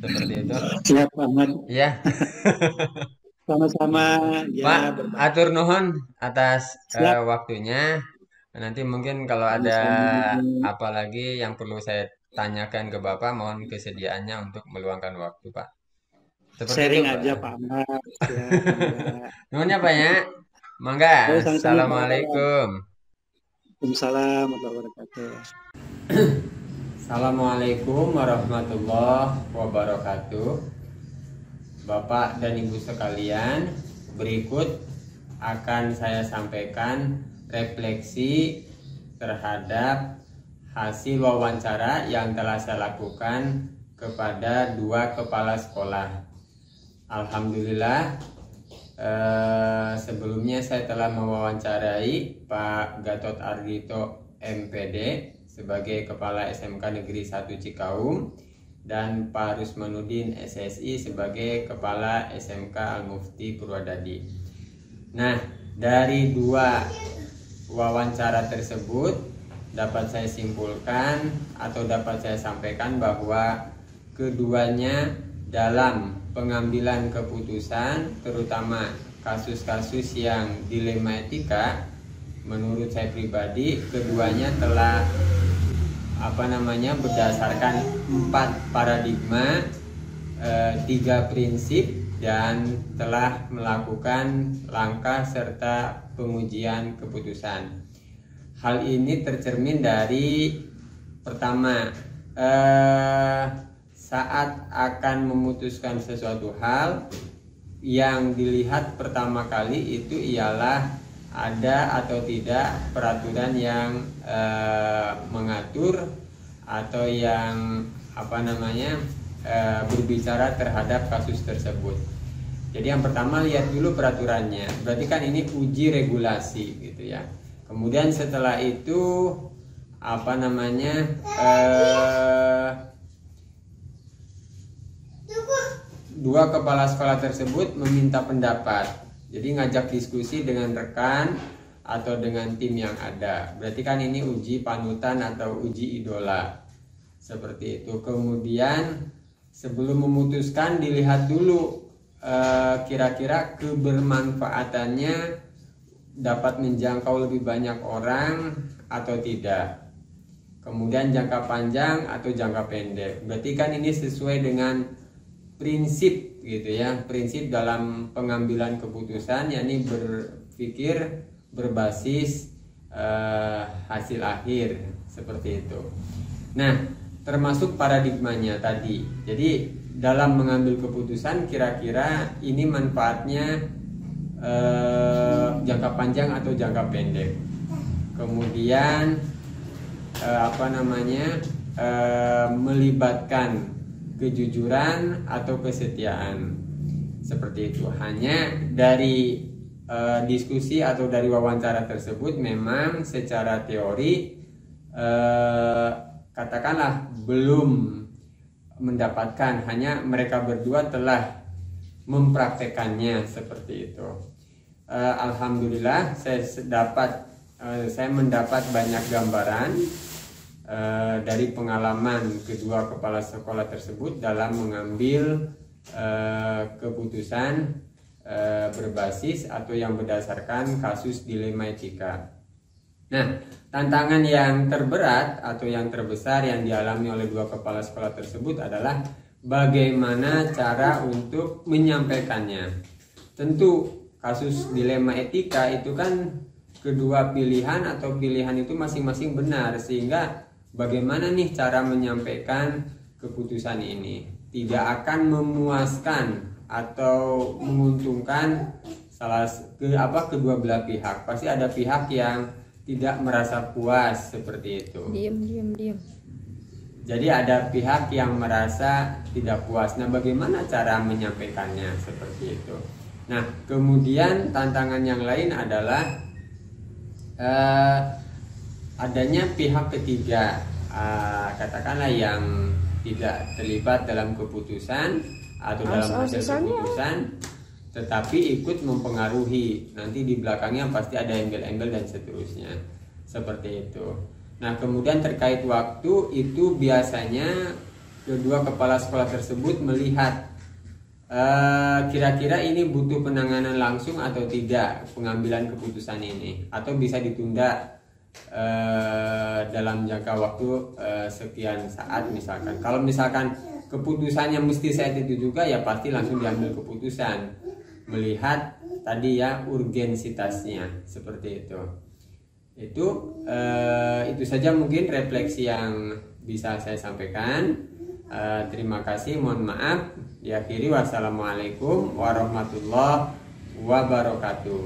Seperti itu. Siap Ahmad. Ya. Sama-sama ya. Pak, atur nuhun atas waktunya. Nanti mungkin kalau ada apa lagi yang perlu saya tanyakan ke Bapak, mohon kesediaannya untuk meluangkan waktu Pak. Seperti sharing itu, aja Pak Ahmad. Ya, nuhunnya Pak ya. Mangga. Assalamualaikum. Waalaikumsalam warahmatullahi wabarakatuh. Assalamualaikum warahmatullahi wabarakatuh. Bapak dan Ibu sekalian, berikut akan saya sampaikan refleksi terhadap hasil wawancara yang telah saya lakukan kepada 2 kepala sekolah. Alhamdulillah, sebelumnya saya telah mewawancarai Pak Gatot Ardhito MPD sebagai Kepala SMK Negeri 1 Cikaum dan Pak Rusmanuddin SSI sebagai Kepala SMK Al-Mufti Purwadadi. Nah, dari 2 wawancara tersebut dapat saya simpulkan atau dapat saya sampaikan bahwa keduanya dalam pengambilan keputusan, terutama kasus-kasus yang dilema etika, menurut saya pribadi keduanya telah berdasarkan 4 paradigma, 3 prinsip dan telah melakukan langkah serta pengujian keputusan. Hal ini tercermin dari pertama, saat akan memutuskan sesuatu hal, yang dilihat pertama kali itu ialah ada atau tidak peraturan yang mengatur atau yang berbicara terhadap kasus tersebut. Jadi yang pertama lihat dulu peraturannya. Berarti kan ini uji regulasi gitu ya. Kemudian setelah itu dua kepala sekolah tersebut meminta pendapat. Jadi ngajak diskusi dengan rekan atau dengan tim yang ada. Berarti kan ini uji panutan atau uji idola. seperti itu. Kemudian sebelum memutuskan dilihat dulu kira-kira kebermanfaatannya dapat menjangkau lebih banyak orang atau tidak. Kemudian jangka panjang atau jangka pendek. Berarti kan ini sesuai dengan prinsip gitu ya, prinsip dalam pengambilan keputusan, yakni berpikir berbasis hasil akhir seperti itu. Nah, termasuk paradigmanya tadi. Jadi dalam mengambil keputusan kira-kira ini manfaatnya jangka panjang atau jangka pendek. Kemudian melibatkan kejujuran atau kesetiaan seperti itu. Hanya dari diskusi atau dari wawancara tersebut memang secara teori katakanlah belum mendapatkan, hanya mereka berdua telah mempraktekannya seperti itu. Alhamdulillah saya mendapat banyak gambaran dari pengalaman kedua kepala sekolah tersebut dalam mengambil keputusan berbasis atau yang berdasarkan kasus dilema etika. Nah, tantangan yang terberat atau yang terbesar yang dialami oleh dua kepala sekolah tersebut adalah bagaimana cara untuk menyampaikannya. Tentu kasus dilema etika itu kan kedua pilihan atau pilihan itu masing-masing benar, sehingga bagaimana nih cara menyampaikan keputusan ini tidak akan memuaskan atau menguntungkan kedua belah pihak. Pasti ada pihak yang tidak merasa puas seperti itu. Diam. Jadi ada pihak yang merasa tidak puas. Nah, bagaimana cara menyampaikannya seperti itu? Nah, kemudian tantangan yang lain adalah adanya pihak ketiga, katakanlah yang tidak terlibat dalam keputusan atau dalam hasil keputusan, tetapi ikut mempengaruhi. Nanti di belakangnya pasti ada embel-embel dan seterusnya, seperti itu. Nah, kemudian terkait waktu itu biasanya kedua kepala sekolah tersebut melihat kira-kira ini butuh penanganan langsung atau tidak pengambilan keputusan ini, atau bisa ditunda dalam jangka waktu sekian saat misalkan. Kalau misalkan keputusannya mesti saat itu juga, ya pasti langsung diambil keputusan melihat tadi ya urgensitasnya seperti itu. Itu saja mungkin refleksi yang bisa saya sampaikan. Terima kasih, mohon maaf. Diakhiri, wassalamualaikum warahmatullahi wabarakatuh.